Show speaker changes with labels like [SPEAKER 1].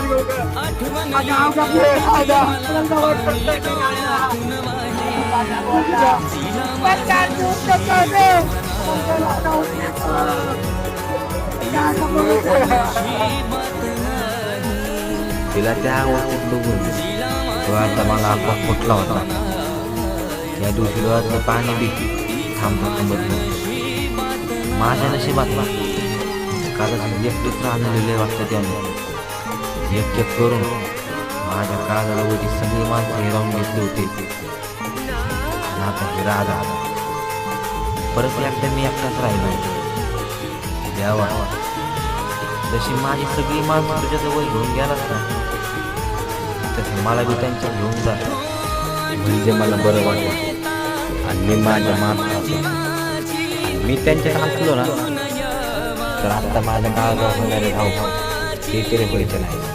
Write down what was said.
[SPEAKER 1] तिला त्या अवस्थेत बघून डोळ्याचा मला आपोआप फुटला होता. या दिवशी डोळ्यातलं पाणी बी थांबत नव्हतं. माझ्या नशिबात कागद एकटेच राहलेले वाटतं त्याने. एक करून माझ्या काळजावरची सगळी माणसं हिरावून घेतली होती. आणि आता हे राधा परत एकदा मी एकटाच राहिलो. देवा, जशी माझी सगळी माणसं तुझ्याजवळ घेऊन गेलास ना, तसं मला बी त्यांच्या घेऊन जा, म्हणजे मला बरं वाटेल. आणि मी माझ्या माणसाचं आणि मी त्यांच्यात असलो ना, तर आता माझ्या काळजावर होणारे धाव ते तरी व्हायचे नाही.